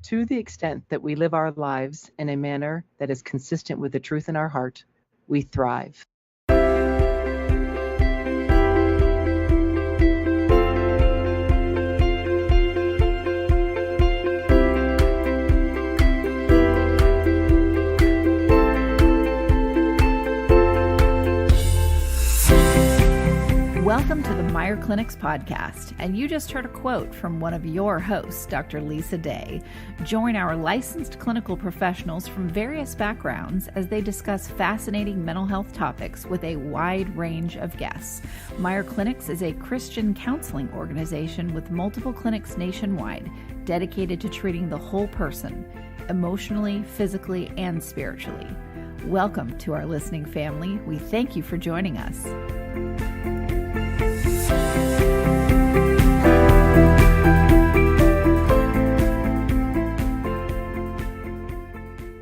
To the extent that we live our lives in a manner that is consistent with the truth in our heart, we thrive. Welcome to the Meyer Clinics podcast, and you just heard a quote from one of your hosts, Dr. Lisa Day. Join our licensed clinical professionals from various backgrounds as they discuss fascinating mental health topics with a wide range of guests. Meyer Clinics is a Christian counseling organization with multiple clinics nationwide dedicated to treating the whole person, emotionally, physically, and spiritually. Welcome to our listening family. We thank you for joining us.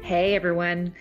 Hey everyone,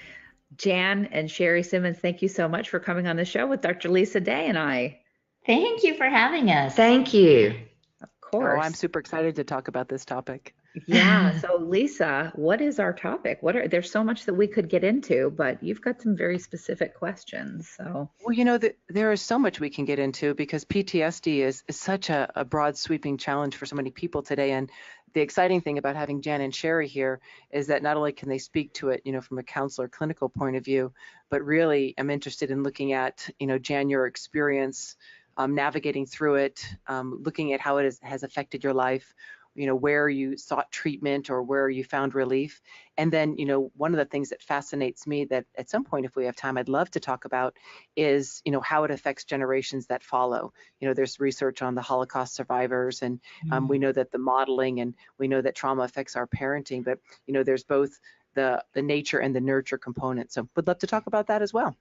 Jann and Shari Simmons, thank you so much for coming on the show with Dr. Lisa Day and I. Thank you for having us. Thank you. Of course. Oh, I'm super excited to talk about this topic. Yeah. So Lisa, what is our topic? There's so much that we could get into, but you've got some very specific questions. So, well, there is so much we can get into because PTSD is such a broad sweeping challenge for so many people today. And the exciting thing about having Jann and Shari here is that not only can they speak to it, from a counselor clinical point of view, but really I'm interested in looking at, Jann, your experience navigating through it, looking at how it has affected your life, where you sought treatment or where you found relief. And then, one of the things that fascinates me that at some point, if we have time, I'd love to talk about is, how it affects generations that follow. There's research on the Holocaust survivors, and we know that the modeling, and we know that trauma affects our parenting, but, there's both the nature and the nurture component. So would love to talk about that as well.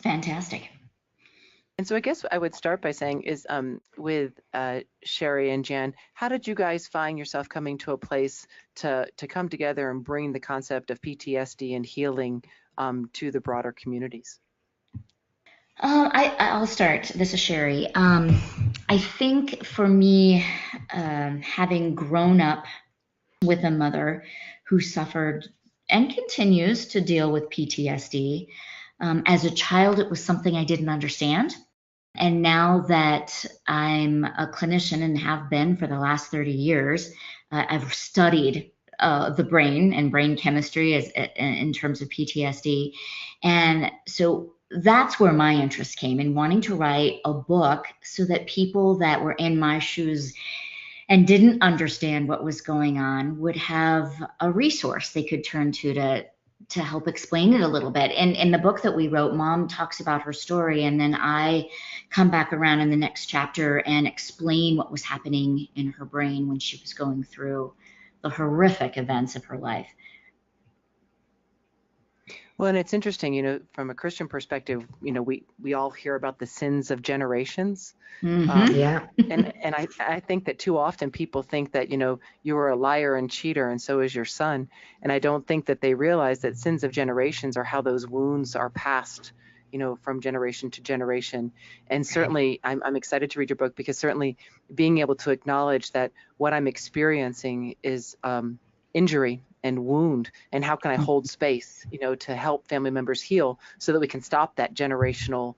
Fantastic. And so I guess I would start by saying is with Shari and Jann, how did you guys find yourself coming to a place to come together and bring the concept of PTSD and healing to the broader communities? I'll start. This is Shari. I think for me, having grown up with a mother who suffered and continues to deal with PTSD, as a child, it was something I didn't understand. And now that I'm a clinician and have been for the last 30 years, I've studied the brain and brain chemistry in terms of PTSD. And so that's where my interest came in wanting to write a book so that people that were in my shoes and didn't understand what was going on would have a resource they could turn to help explain it a little bit. And in the book that we wrote, Mom talks about her story, and then I come back around in the next chapter and explain what was happening in her brain when she was going through the horrific events of her life. Well, and it's interesting, from a Christian perspective, we all hear about the sins of generations. Mm-hmm. Yeah. And I think that too often people think that, you are a liar and cheater and so is your son. And I don't think that they realize that sins of generations are how those wounds are passed, from generation to generation. And certainly I'm excited to read your book because certainly being able to acknowledge that what I'm experiencing is injury and wound, and how can I hold space, to help family members heal so that we can stop that generational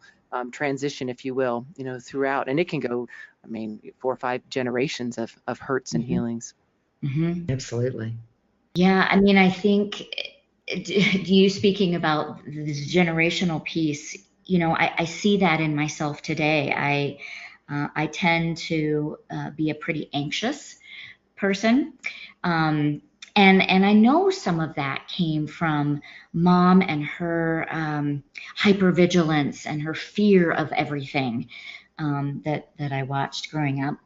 transition, if you will, throughout. And it can go, 4 or 5 generations of hurts and healings. Mm-hmm. Absolutely. Yeah, I think you speaking about this generational piece, I see that in myself today. I tend to be a pretty anxious person. And I know some of that came from Mom and her hypervigilance and her fear of everything that I watched growing up.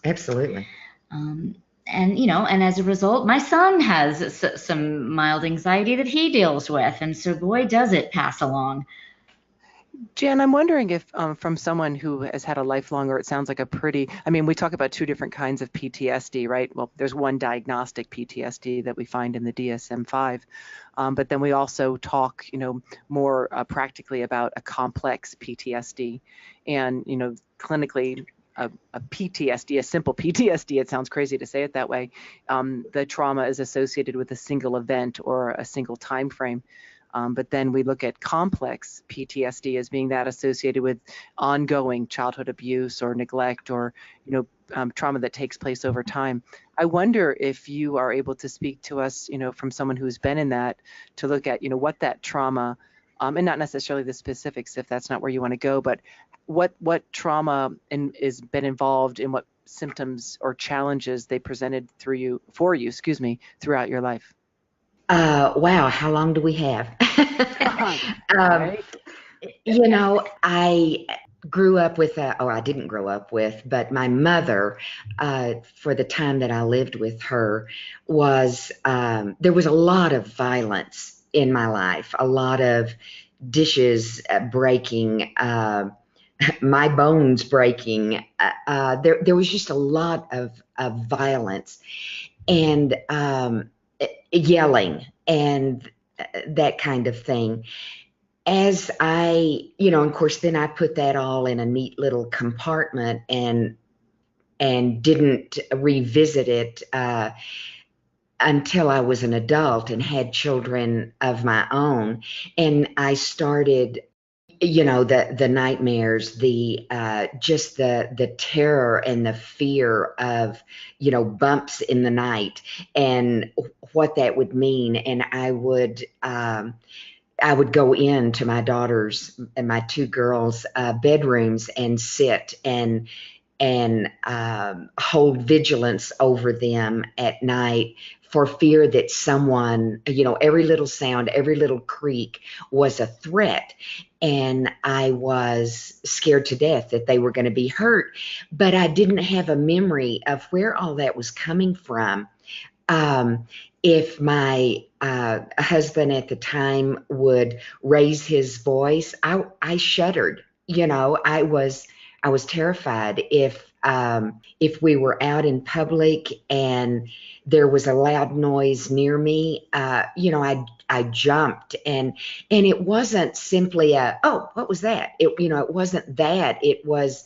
Absolutely. And as a result, my son has some mild anxiety that he deals with. And so boy, does it pass along. Jann, I'm wondering if from someone who has had a lifelong, or it sounds like we talk about 2 different kinds of PTSD, right? Well, there's one diagnostic PTSD that we find in the DSM-5, but then we also talk, more practically about a complex PTSD. And, clinically, a PTSD, a simple PTSD, it sounds crazy to say it that way, the trauma is associated with a single event or a single time frame. But then we look at complex PTSD as being that associated with ongoing childhood abuse or neglect or, trauma that takes place over time. I wonder if you are able to speak to us, from someone who's been in that, to look at, what that trauma, and not necessarily the specifics if that's not where you want to go, but what trauma is been involved in, what symptoms or challenges they presented for you, throughout your life. Wow, how long do we have? Right. I grew up with, I didn't grow up with, but my mother, for the time that I lived with her, there was a lot of violence in my life, a lot of dishes breaking, my bones breaking. There was just a lot of violence and yelling and that kind of thing. As of course, then I put that all in a neat little compartment and didn't revisit it until I was an adult and had children of my own. And I started, the nightmares, just the terror and the fear of, bumps in the night and what that would mean. And I would go into my daughters and my two girls' bedrooms and sit and hold vigilance over them at night for fear that someone, every little sound, every little creak was a threat. And I was scared to death that they were going to be hurt, but I didn't have a memory of where all that was coming from. If my husband at the time would raise his voice, I shuddered. I was terrified. If we were out in public and there was a loud noise near me, I jumped, and it wasn't simply what was that? It wasn't that. It was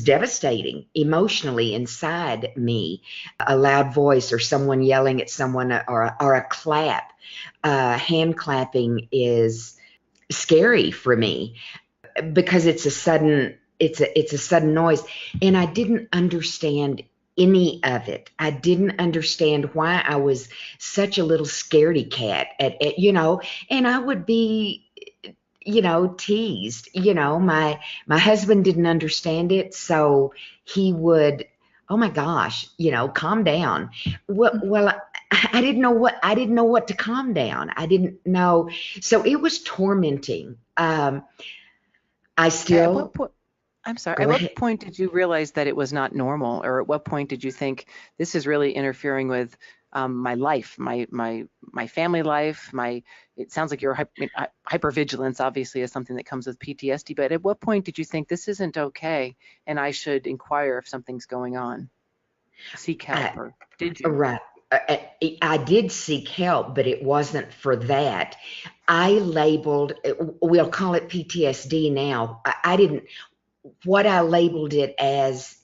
devastating emotionally inside me. A loud voice or someone yelling at someone or a clap. Hand clapping is scary for me because it's a sudden noise, and I didn't understand any of it. I didn't understand why I was such a little scaredy cat and I would be teased. My husband didn't understand it, so he would, oh my gosh, calm down. Well, I didn't know what to calm down. I didn't know, so it was tormenting. At what point? I'm sorry. At what point did you realize that it was not normal, or at what point did you think this is really interfering with my life, my family life? It sounds like your hypervigilance obviously is something that comes with PTSD. But at what point did you think this isn't okay, and I should inquire if something's going on? Seek help, or did you? Right. I did seek help, but it wasn't for that. I labeled, we'll call it PTSD now. What I labeled it as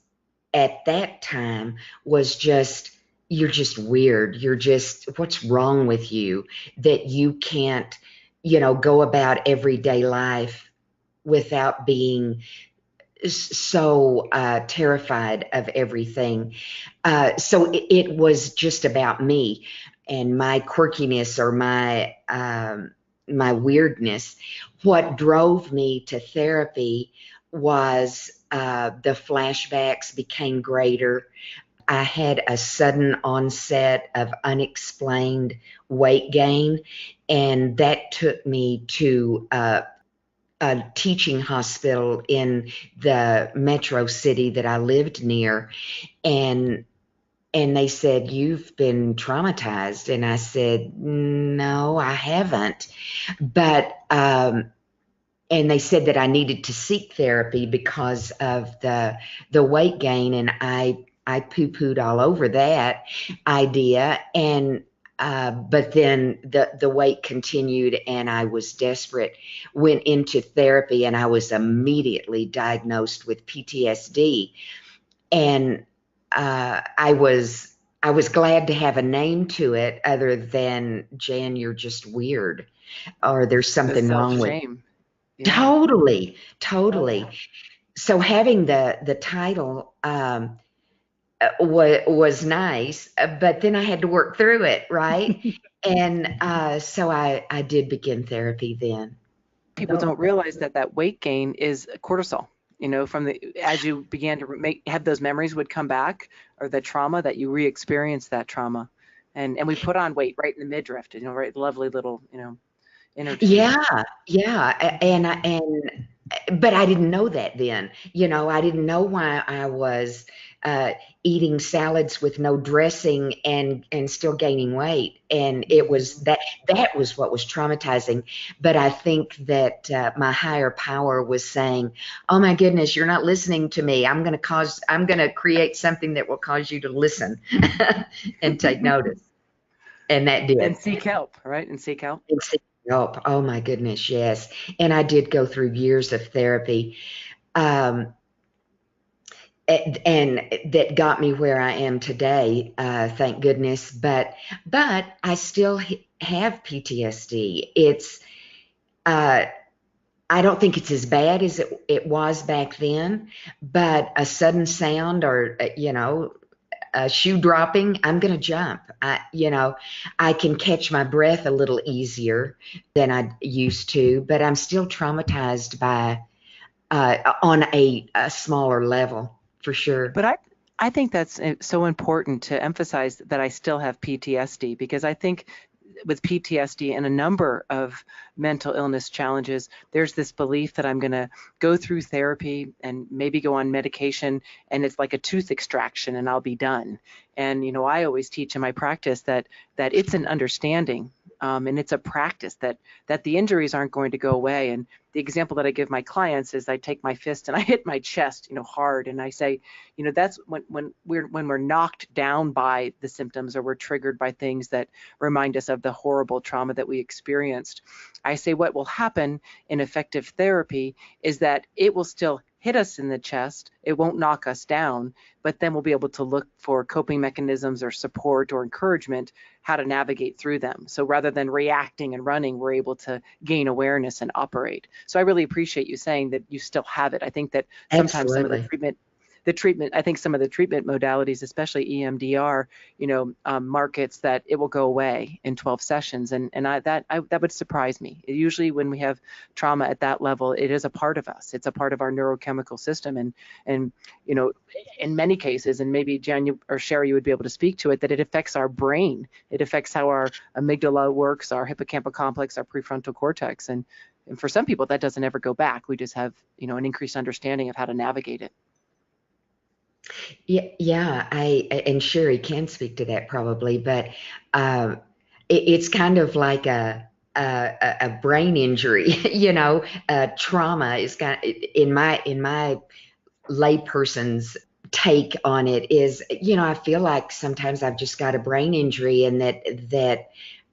at that time was just, you're just weird. What's wrong with you that you can't, go about everyday life without being so terrified of everything. So it was just about me and my quirkiness or my weirdness. What drove me to therapy was the flashbacks became greater. I had a sudden onset of unexplained weight gain, and that took me to a teaching hospital in the metro city that I lived near, and they said, "You've been traumatized." And I said, "No, I haven't." But and they said that I needed to seek therapy because of the weight gain, and I poo-pooed all over that idea. And but then the weight continued, and I was desperate. Went into therapy, and I was immediately diagnosed with PTSD. And I was glad to have a name to it other than Jan, you're just weird, or there's The something wrong with. self-shame. Yeah. Totally, Oh, totally. yeah. So having the title was nice, but then I had to work through it, right? And so I did begin therapy then. People don't realize that that weight gain is cortisol. From as you began to have those memories would come back, or the trauma that you re-experience that trauma, and we put on weight right in the midriff, right, lovely little, interchange. Yeah, yeah, but I didn't know that then. I didn't know why I was uh, eating salads with no dressing and still gaining weight, and it was that was what was traumatizing. But I think that my higher power was saying, "Oh my goodness, you're not listening to me. I'm going to create something that will cause you to listen and take notice," and that And did. seek help, right? And seek help. And seek help. Oh my goodness, yes. And I did go through years of therapy, um, and that got me where I am today. Thank goodness. But I still have PTSD. It's I don't think it's as bad as it was back then. But a sudden sound, or a shoe dropping, I'm going to jump. I can catch my breath a little easier than I used to, but I'm still traumatized by on a smaller level for sure. But I think that's so important to emphasize that I still have PTSD, because I think with PTSD and a number of mental illness challenges, there's this belief that I'm going to go through therapy and maybe go on medication, and it's like a tooth extraction and I'll be done. And I always teach in my practice that it's an understanding, and it's a practice, that the injuries aren't going to go away. And the example that I give my clients is I take my fist and I hit my chest, hard, and I say, that's when we're knocked down by the symptoms, or we're triggered by things that remind us of the horrible trauma that we experienced. I say what will happen in effective therapy is that it will still hit us in the chest. It won't knock us down, but then we'll be able to look for coping mechanisms or support or encouragement, how to navigate through them. So rather than reacting and running, we're able to gain awareness and operate. So I really appreciate you saying that you still have it. I think that sometimes some of the Absolutely. treatment, I think some of the treatment modalities, especially EMDR, markets that it will go away in 12 sessions. And that would surprise me. Usually when we have trauma at that level, it is a part of us. It's a part of our neurochemical system. And in many cases, and maybe Jan or Shari, you would be able to speak to it, that it affects our brain. It affects how our amygdala works, our hippocampal complex, our prefrontal cortex. And for some people, that doesn't ever go back. We just have, an increased understanding of how to navigate it. Yeah, yeah. And Sherry can speak to that probably, but uh, it's kind of like a brain injury. Trauma is kind of, in my layperson's take on it is, I feel like sometimes I've just got a brain injury, and that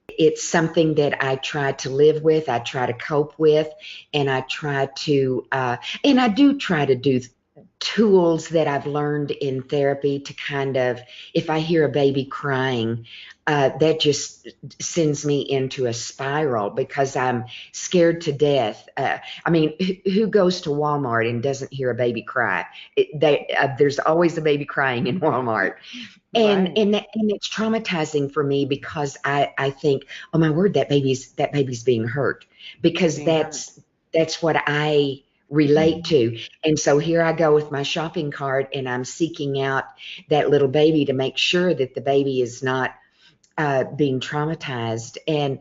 it's something that I try to live with, I try to cope with, and I do try to do tools that I've learned in therapy to kind of, if I hear a baby crying, that just sends me into a spiral because I'm scared to death. I mean, who goes to Walmart and doesn't hear a baby cry? There's always a baby crying in Walmart. And Right. and it's traumatizing for me because I think, oh my word, that baby's being hurt, because Being hurt. that's what I relate to. And so here I go with my shopping cart, and I'm seeking out that little baby to make sure that the baby is not being traumatized. And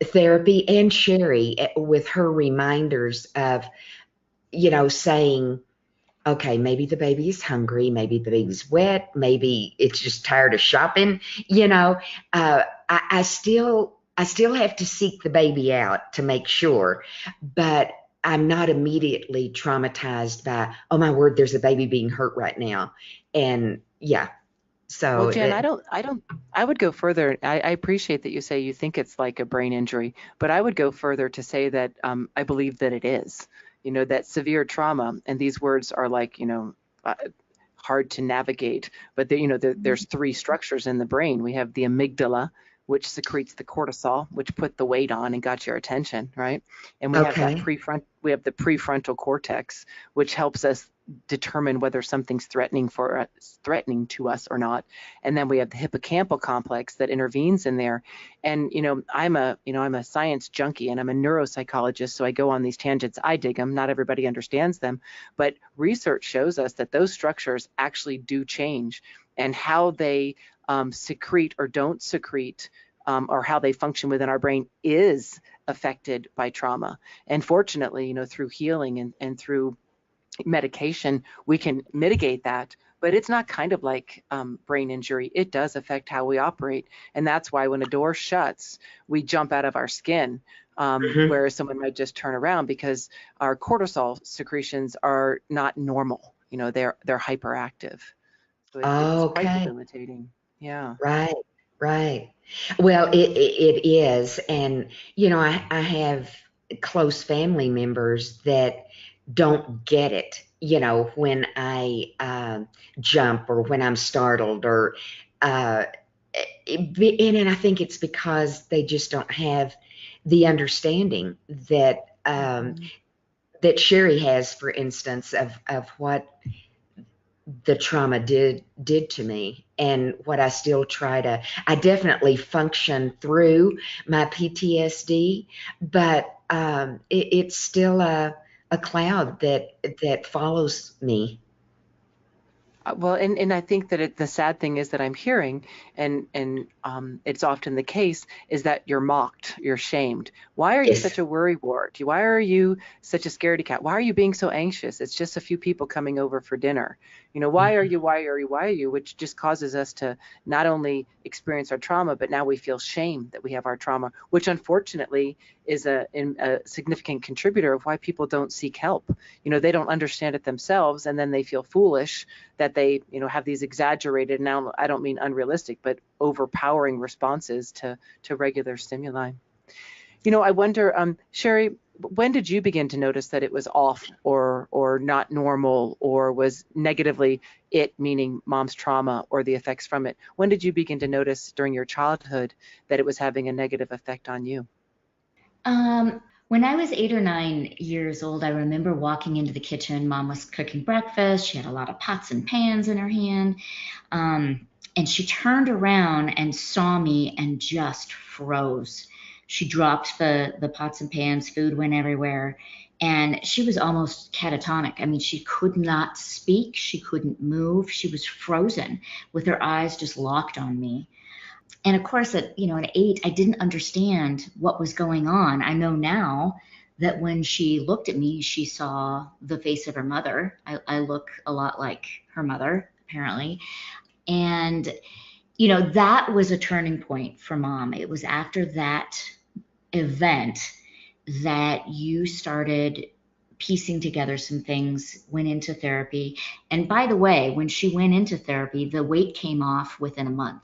therapy, and Sherry with her reminders of, saying, okay, maybe the baby is hungry, maybe the baby's wet, maybe it's just tired of shopping. I still have to seek the baby out to make sure, but I'm not immediately traumatized by, oh my word, there's a baby being hurt right now. And yeah, Well, so Jen, I would go further. I appreciate that you say you think it's like a brain injury, but I would go further to say that I believe that it is, that severe trauma, and these words are like, uh, hard to navigate. But there's three structures in the brain. We have the amygdala, which secretes the cortisol, which put the weight on and got your attention, right? And we have that the prefrontal cortex, which helps us determine whether something's threatening to us or not. And then we have the hippocampal complex that intervenes in there. And I'm a science junkie and I'm a neuropsychologist, so I go on these tangents. I dig them. Not everybody understands them, but research shows us that those structures actually do change, and how they secrete or don't secrete, or how they function within our brain is affected by trauma. And fortunately, through healing and through medication, we can mitigate that. But it's not kind of like brain injury. It does affect how we operate. And that's why when a door shuts, we jump out of our skin, whereas someone might just turn around, because our cortisol secretions are not normal. They're hyperactive. So it's quite debilitating. Yeah. Right. Well, it is. And, I have close family members that don't get it, when I jump or when I'm startled, or and I think it's because they just don't have the understanding that that Shari has, for instance, of what the trauma did to me, and what I still I definitely function through my PTSD, but it's still a cloud that follows me. Well, and I think that the sad thing is that I'm hearing, and it's often the case, is that you're mocked, you're shamed. Why are you such a worrywart? Why are you such a scaredy cat? Why are you being so anxious? It's just a few people coming over for dinner. Why are you? Which just causes us to not only experience our trauma, but now we feel shame that we have our trauma, which unfortunately is a significant contributor of why people don't seek help. They don't understand it themselves, and then they feel foolish that they, have these exaggerated, now I don't mean unrealistic, but overpowering responses to regular stimuli. I wonder, Shari, when did you begin to notice that it was off or not normal, or was negatively, it meaning mom's trauma or the effects from it? When did you begin to notice during your childhood that it was having a negative effect on you? When I was 8 or 9 years old, I remember walking into the kitchen. Mom was cooking breakfast. She had a lot of pots and pans in her hand. And she turned around and saw me and just froze. She dropped the pots and pans, food went everywhere. And she was almost catatonic. I mean, she could not speak. She couldn't move. She was frozen with her eyes just locked on me. And of course, at 8, I didn't understand what was going on. I know now that when she looked at me, she saw the face of her mother. I look a lot like her mother, apparently. And, that was a turning point for Mom. It was after that event that you started piecing together some things, went into therapy. And by the way, when she went into therapy, the weight came off within a month.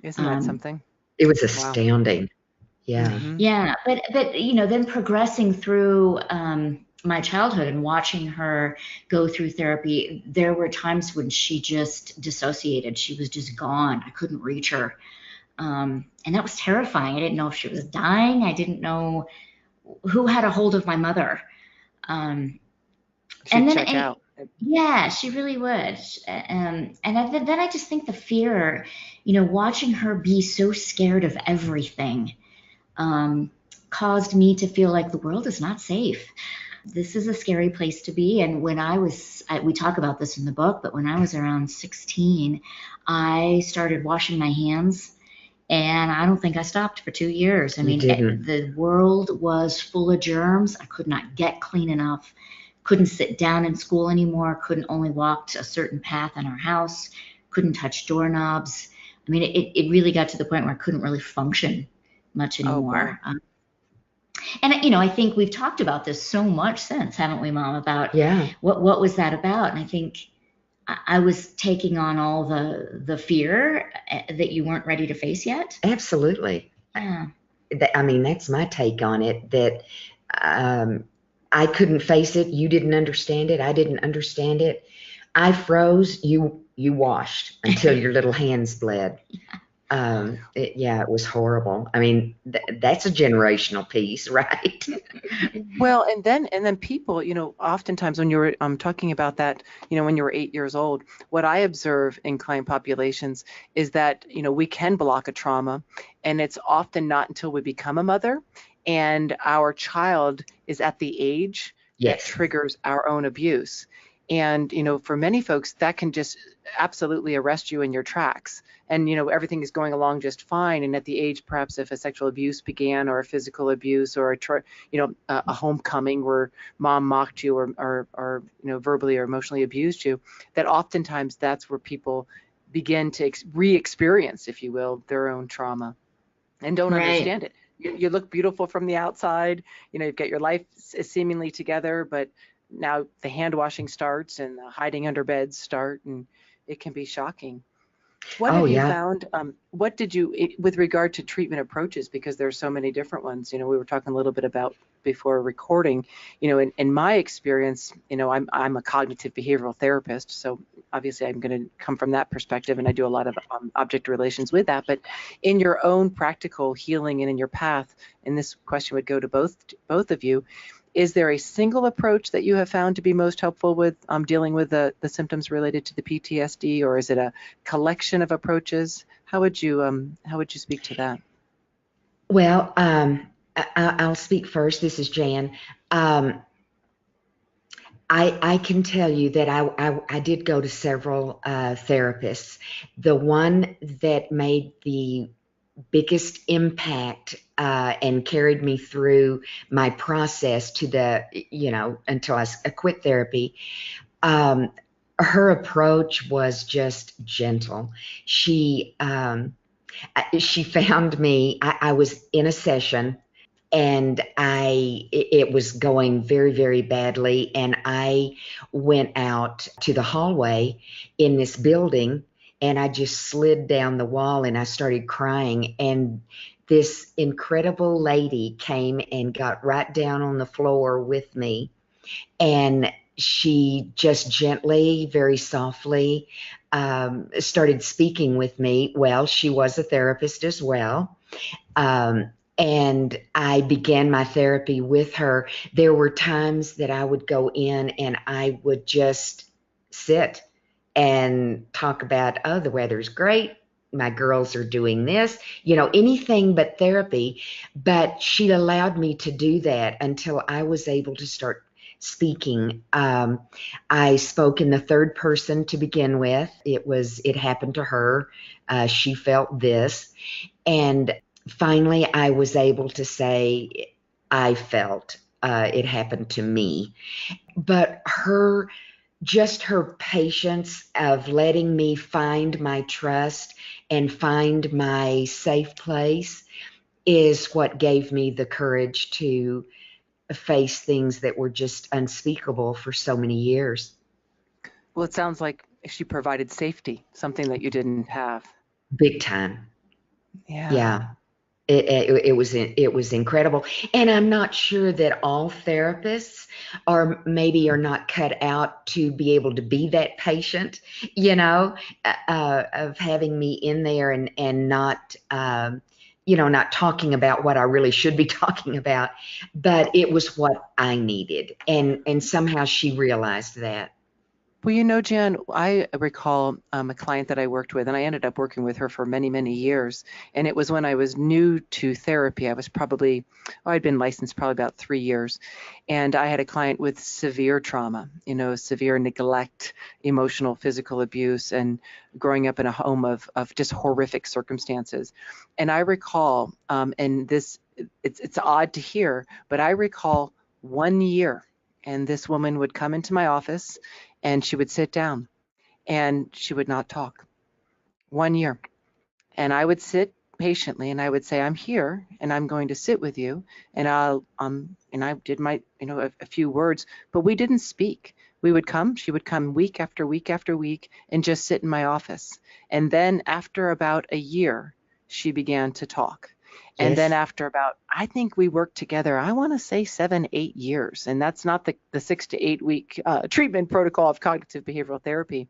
Isn't that something? It was astounding. Wow. Yeah. Mm-hmm. Yeah. But then progressing through my childhood and watching her go through therapy, there were times when she just dissociated. She was just gone. I couldn't reach her. And that was terrifying. I didn't know if she was dying. I didn't know who had a hold of my mother. She'd check out. Yeah, she really would. And then I just think the fear, watching her be so scared of everything, caused me to feel like the world is not safe. This is a scary place to be. And when we talk about this in the book, but when I was around 16, I started washing my hands. And I don't think I stopped for 2 years. I mean, the world was full of germs. I could not get clean enough. Couldn't sit down in school anymore. Couldn't only walk a certain path in our house. Couldn't touch doorknobs. I mean, it really got to the point where I couldn't really function much anymore. Oh, wow. And I think we've talked about this so much since, haven't we, Mom? About what was that about? And I think I was taking on all the fear that you weren't ready to face yet. Absolutely. Yeah. I mean, that's my take on it, that I couldn't face it. You didn't understand it. I didn't understand it. I froze, you washed until your little hands bled. It was horrible. I mean, that's a generational piece, right? Well, and then people, oftentimes when you're talking about that, when you were 8 years old, what I observe in client populations is that, we can block a trauma, and it's often not until we become a mother and our child is at the age that Yes. triggers our own abuse. And, for many folks, that can just absolutely arrest you in your tracks. And, everything is going along just fine. And at the age, perhaps if a sexual abuse began, or a physical abuse, or a homecoming where mom mocked you, or verbally or emotionally abused you, that oftentimes that's where people begin to re-experience, if you will, their own trauma and don't Right. understand it. You look beautiful from the outside, you've got your life seemingly together, but now the hand washing starts and the hiding under beds start, and it can be shocking. What Oh, have you yeah. found? What did you, with regard to treatment approaches, because there's so many different ones, we were talking a little bit about before recording, in my experience, I'm a cognitive behavioral therapist, so obviously I'm going to come from that perspective, and I do a lot of object relations with that. But in your own practical healing and in your path, and this question would go to both of you, is there a single approach that you have found to be most helpful with dealing with the symptoms related to the PTSD, or is it a collection of approaches? How would you speak to that? Well, I'll speak first. This is Jann. I can tell you that I did go to several therapists. The one that made the biggest impact and carried me through my process to until I quit therapy. Her approach was just gentle. She found me. I was in a session, and it was going very, very badly, and I went out to the hallway in this building, and I just slid down the wall and I started crying, and this incredible lady came and got right down on the floor with me, and she just gently, very softly, started speaking with me. Well, she was a therapist as well. And I began my therapy with her. There were times that I would go in and I would just sit and talk about, oh, the weather's great, my girls are doing this, anything but therapy. But she allowed me to do that until I was able to start speaking. I spoke in the third person to begin with. It happened to her. She felt this. And finally, I was able to say, I felt it happened to me. But her patience of letting me find my trust and find my safe place is what gave me the courage to face things that were just unspeakable for so many years. Well, it sounds like she provided safety, something that you didn't have. Big time. Yeah. It was incredible. And I'm not sure that all therapists are not cut out to be able to be that patient, of having me in there and not, not talking about what I really should be talking about. But it was what I needed. And somehow she realized that. Well, Jann, I recall a client that I worked with, and I ended up working with her for many, many years. And it was when I was new to therapy. I was I'd been licensed probably about 3 years. And I had a client with severe trauma, severe neglect, emotional, physical abuse, and growing up in a home of just horrific circumstances. And I recall, and it's odd to hear, but I recall 1 year, and this woman would come into my office, and she would sit down and she would not talk. 1 year. And I would sit patiently and I would say, I'm here and I'm going to sit with you. And and I did my, a few words, but we didn't speak. She would come week after week after week and just sit in my office. And then after about a year, she began to talk. And then Yes. after about, I think we worked together, I want to say 7, 8 years. And that's not the 6 to 8 week treatment protocol of cognitive behavioral therapy,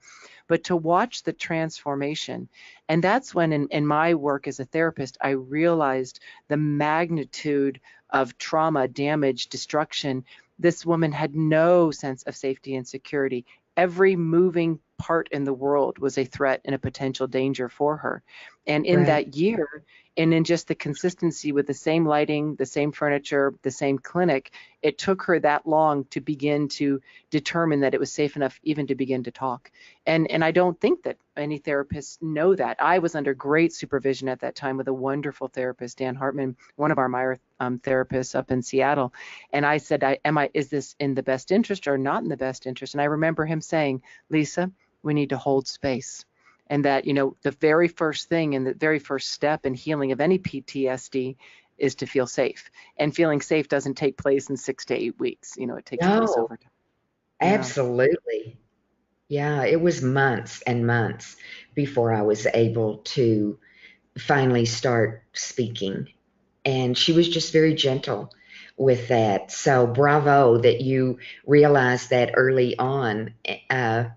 but to watch the transformation. And that's when in my work as a therapist, I realized the magnitude of trauma, damage, destruction. This woman had no sense of safety and security. Every moving part in the world was a threat and a potential danger for her. And in Right. that year, and in just the consistency with the same lighting, the same furniture, the same clinic, it took her that long to begin to determine that it was safe enough even to begin to talk. And I don't think that any therapists know that. I was under great supervision at that time with a wonderful therapist, Dan Hartman, one of our Meyer therapists up in Seattle. And I said, is this in the best interest or not in the best interest? And I remember him saying, Lisa, we need to hold space. And that, the very first thing and the very first step in healing of any PTSD is to feel safe. And feeling safe doesn't take place in 6 to 8 weeks. It takes place No, over time. Yeah. absolutely. Yeah, it was months and months before I was able to finally start speaking. And she was just very gentle with that. So bravo that you realized that early on, because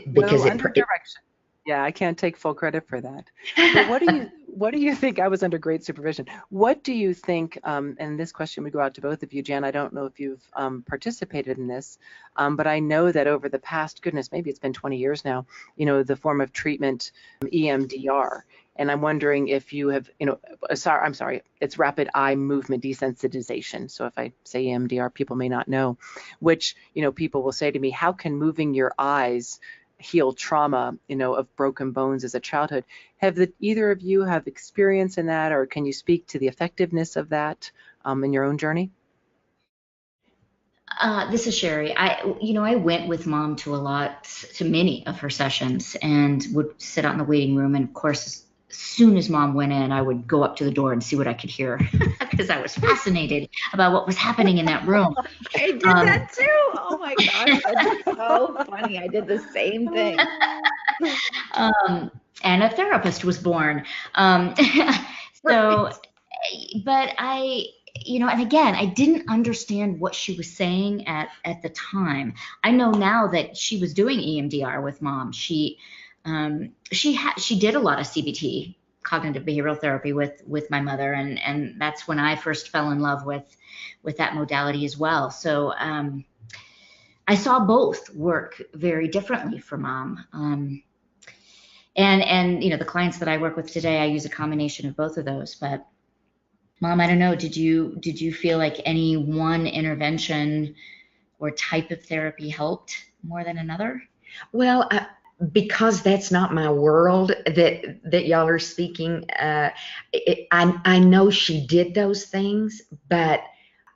Well, under direction. Yeah, I can't take full credit for that. But what do you think? I was under great supervision. What do you think, and this question would go out to both of you, Jan, I don't know if you've participated in this, but I know that over the past, goodness, maybe it's been 20 years now, the form of treatment, EMDR. And I'm wondering if you have, I'm sorry, it's rapid eye movement desensitization. So if I say EMDR, people may not know, which, people will say to me, how can moving your eyes heal trauma, of broken bones as a childhood? Have either of you have experience in that, or can you speak to the effectiveness of that in your own journey? This is Shari. I went with mom to many of her sessions and would sit out in the waiting room. And of course, as soon as mom went in, I would go up to the door and see what I could hear because I was fascinated about what was happening in that room. I did that too. Oh my gosh, that's so funny. I did the same thing. And a therapist was born. But and again, I didn't understand what she was saying at the time. I know now that she was doing EMDR with mom. She did a lot of CBT, cognitive behavioral therapy, with my mother, and that's when I first fell in love with that modality as well. So I saw both work very differently for mom. And the clients that I work with today, I use a combination of both of those. But mom, I don't know, did you feel like any one intervention or type of therapy helped more than another? Well, because that's not my world that y'all are speaking. I know she did those things, but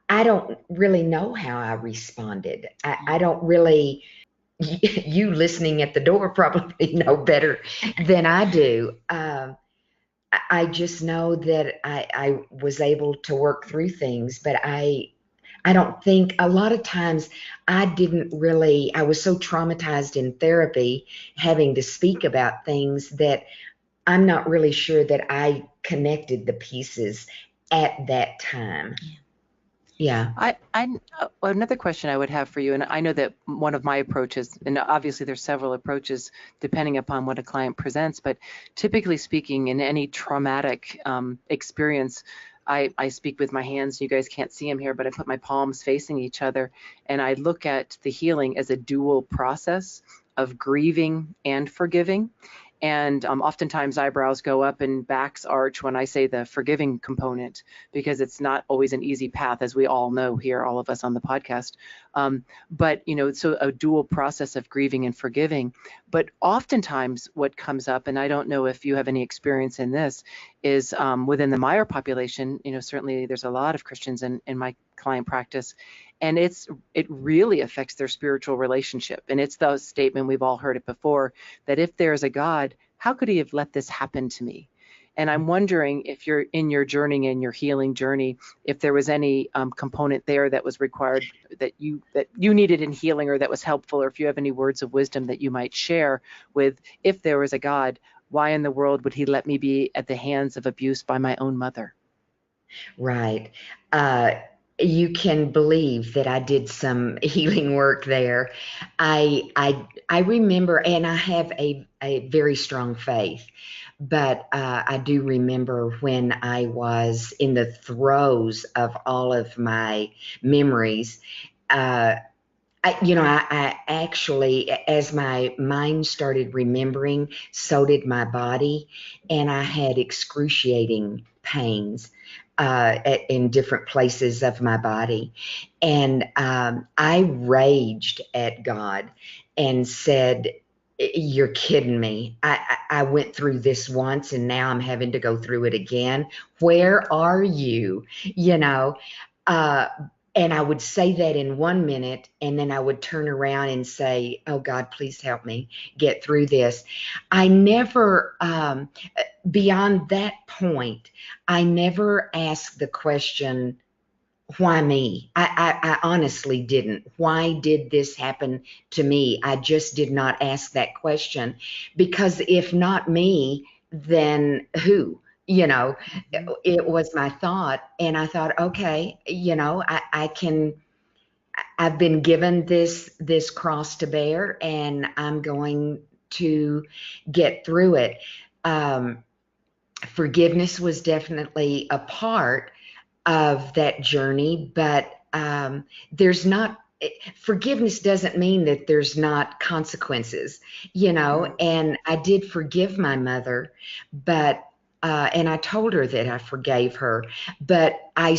I don't really know how I responded. I don't really. You listening at the door probably know better than I do. I just know that I was able to work through things, but I don't think a lot of times I was so traumatized in therapy having to speak about things that I'm not really sure that I connected the pieces at that time. Yeah. Another question I would have for you, and I know that one of my approaches, and obviously there's several approaches depending upon what a client presents, but typically speaking, in any traumatic experience, I speak with my hands. You guys can't see them here, but I put my palms facing each other, and I look at the healing as a dual process of grieving and forgiving. And oftentimes eyebrows go up and backs arch when I say the forgiving component, because it's not always an easy path, as we all know here, all of us on the podcast. But, so a dual process of grieving and forgiving. But oftentimes what comes up, and I don't know if you have any experience in this, is within the Meyer population, certainly there's a lot of Christians in my client practice, and it really affects their spiritual relationship. And it's the statement, we've all heard it before, that if there's a God, how could he have let this happen to me? And I'm wondering if you're in your journey and your healing journey, if there was any component there that was required that you needed in healing, or that was helpful, or if you have any words of wisdom that you might share with, if there was a God, why in the world would he let me be at the hands of abuse by my own mother? Right. You can believe that I did some healing work there. I remember, and I have a very strong faith, but I do remember when I was in the throes of all of my memories. I actually, as my mind started remembering, so did my body, and I had excruciating pains in different places of my body. And I raged at God and said, "You're kidding me. I went through this once and now I'm having to go through it again. Where are you?" You know, uh, and I would say that in 1 minute, and then I would turn around and say, "Oh God, please help me get through this." I never, beyond that point, I never asked the question, why me? I honestly didn't. Why did this happen to me? I just did not ask that question, because if not me, then who? It was my thought. And I thought, okay, I've been given this cross to bear, and I'm going to get through it. Forgiveness was definitely a part of that journey, but there's not, forgiveness doesn't mean that there's not consequences, and I did forgive my mother, but and I told her that I forgave her, but I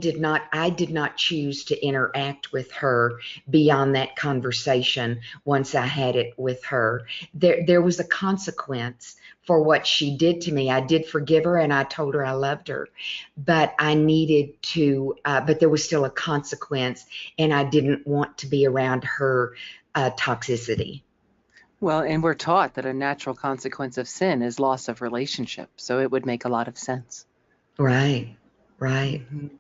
did not choose to interact with her beyond that conversation. Once I had it with her, there was a consequence for what she did to me. I did forgive her and I told her I loved her, but I needed to, but there was still a consequence, and I didn't want to be around her toxicity. Well, and we're taught that a natural consequence of sin is loss of relationship. So it would make a lot of sense. Right, right. Mhm.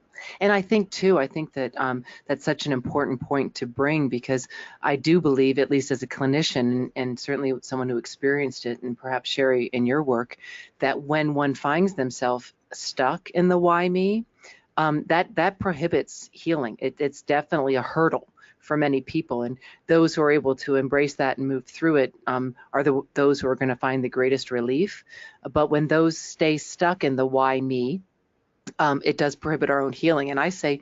And I think too, that that's such an important point to bring, because I do believe, at least as a clinician, and certainly someone who experienced it, and perhaps Shari in your work, that when one finds themselves stuck in the why me, that prohibits healing. It's definitely a hurdle for many people, and those who are able to embrace that and move through it are those who are going to find the greatest relief. But when those stay stuck in the why me, it does prohibit our own healing. And I say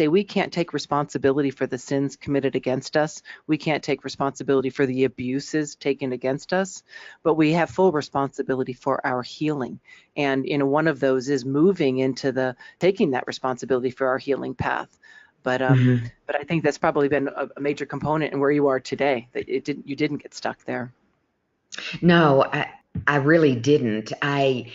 we can't take responsibility for the sins committed against us. We can't take responsibility for the abuses taken against us, but we have full responsibility for our healing. And one of those is moving into taking that responsibility for our healing path. But but I think that's probably been a major component in where you are today, that you didn't get stuck there. No, I really didn't. I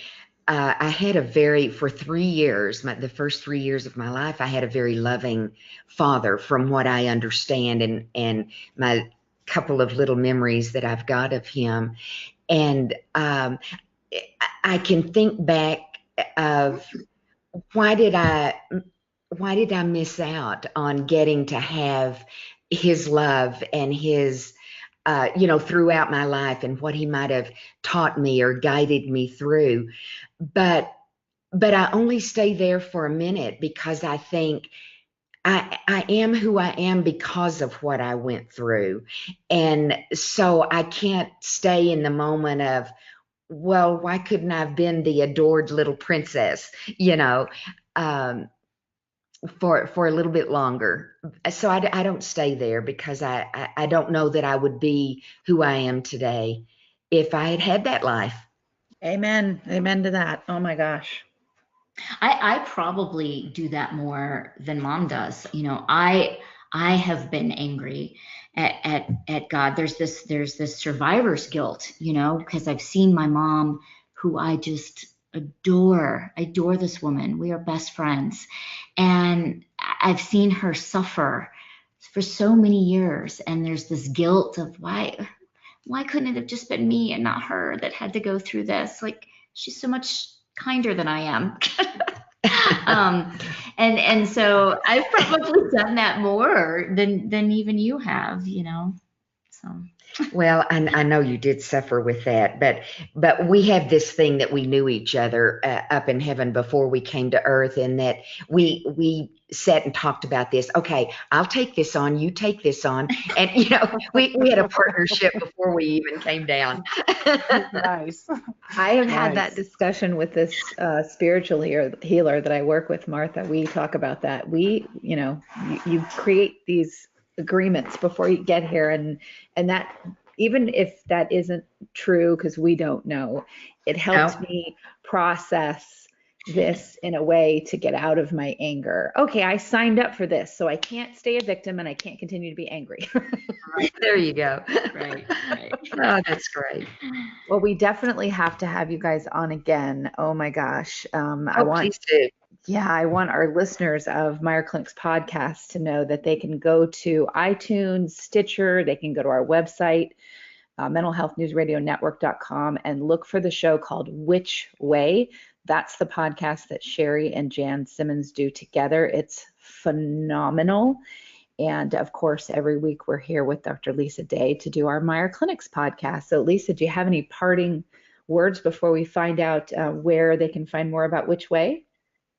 had for 3 years, the first 3 years of my life, I had a very loving father, from what I understand, and my couple of little memories that I've got of him. And I can think back of, why did I miss out on getting to have his love and his, throughout my life, and what he might have taught me or guided me through. But I only stay there for a minute, because I think I am who I am because of what I went through. And so I can't stay in the moment of, well, why couldn't I have been the adored little princess, for a little bit longer. So I don't stay there, because I don't know that I would be who I am today if I had had that life. Amen. Amen to that. Oh my gosh. I probably do that more than mom does. I have been angry at God. There's this survivor's guilt, because I've seen my mom, who I just adore this woman. We are best friends. And I've seen her suffer for so many years. And there's this guilt of, why couldn't it have just been me and not her that had to go through this? Like, she's so much kinder than I am. And so I've probably done that more than even you have, So Well, I know you did suffer with that, but we have this thing that we knew each other up in heaven before we came to earth, and that we sat and talked about this. Okay, I'll take this on, you take this on, and we had a partnership before we even came down. Nice. I have had Nice. that discussion with this spiritual healer that I work with, Martha. We talk about that. You create these agreements before you get here, and that, even if that isn't true, because we don't know, it helps me process this in a way to get out of my anger. Okay, I signed up for this, so I can't stay a victim and I can't continue to be angry. There you go. Right. Oh, that's great. Well, we definitely have to have you guys on again. Oh my gosh. Please do. Yeah, I want our listeners of Meyer Clinic's podcast to know that they can go to iTunes, Stitcher, they can go to our website, mentalhealthnewsradionetwork.com, and look for the show called Which Way. That's the podcast that Shari and Jann Simmons do together. It's phenomenal. And of course, every week we're here with Dr. Lisa Day to do our Meyer Clinics podcast. So Lisa, do you have any parting words before we find out where they can find more about Which Way?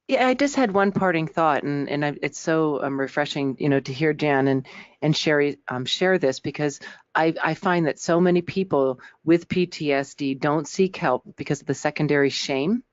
Yeah, I just had one parting thought, and it's so refreshing, to hear Jann and Shari share this, because I find that so many people with PTSD don't seek help because of the secondary shame,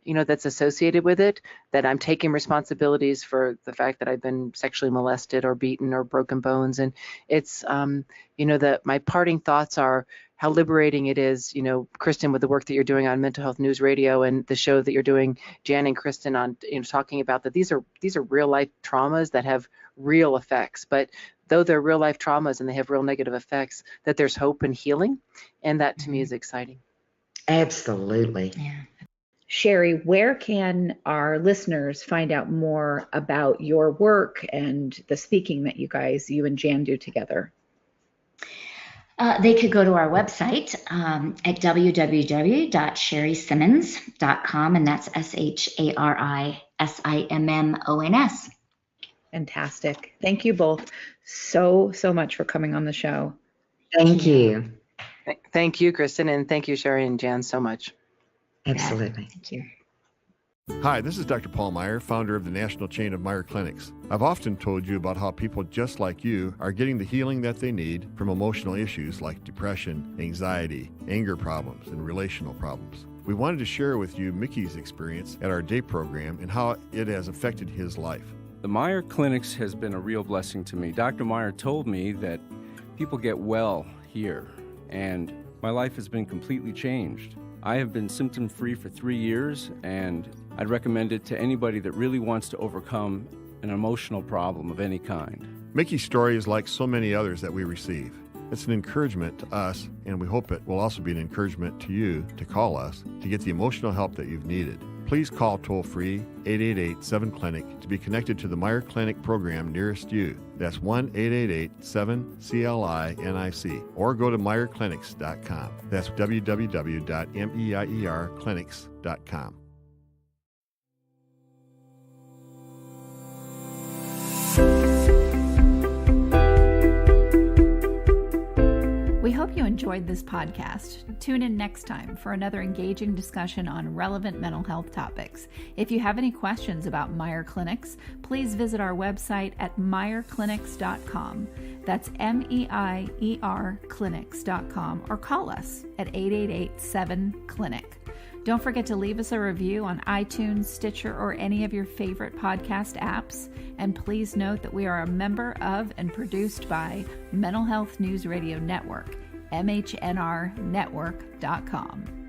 that's associated with it, that I'm taking responsibilities for the fact that I've been sexually molested or beaten or broken bones. And it's, my parting thoughts are how liberating it is, Kristen, with the work that you're doing on Mental Health News Radio and the show that you're doing, Jann and Kristen, on talking about that these are real life traumas that have real effects. But though they're real life traumas and they have real negative effects, that there's hope and healing. And that to me is exciting. Absolutely. Yeah. Shari, where can our listeners find out more about your work and the speaking that you and Jann do together? They could go to our website at www.sharisimmons.com, and that's SHARISIMMONS. Fantastic. Thank you both so much for coming on the show. Thank you. Thank you, Kristen, and thank you, Shari and Jann, so much. Absolutely. Thank you. Hi, this is Dr. Paul Meyer, founder of the national chain of Meyer Clinics. I've often told you about how people just like you are getting the healing that they need from emotional issues like depression, anxiety, anger problems, and relational problems. We wanted to share with you Mickey's experience at our day program and how it has affected his life. The Meyer Clinics has been a real blessing to me. Dr. Meyer told me that people get well here, and my life has been completely changed. I have been symptom-free for 3 years, and I'd recommend it to anybody that really wants to overcome an emotional problem of any kind. Mickey's story is like so many others that we receive. It's an encouragement to us, and we hope it will also be an encouragement to you to call us to get the emotional help that you've needed. Please call toll-free 888-7-CLINIC to be connected to the Meyer Clinic program nearest you. That's 1-888-7-CLINIC, or go to meyerclinics.com. That's www.meierclinics.com. We hope you enjoyed this podcast. Tune in next time for another engaging discussion on relevant mental health topics. If you have any questions about Meyer Clinics, please visit our website at meyerclinics.com. That's MEIER clinics.com, or call us at 888-7-CLINIC. Don't forget to leave us a review on iTunes, Stitcher, or any of your favorite podcast apps. And please note that we are a member of and produced by Mental Health News Radio Network, MHNRnetwork.com.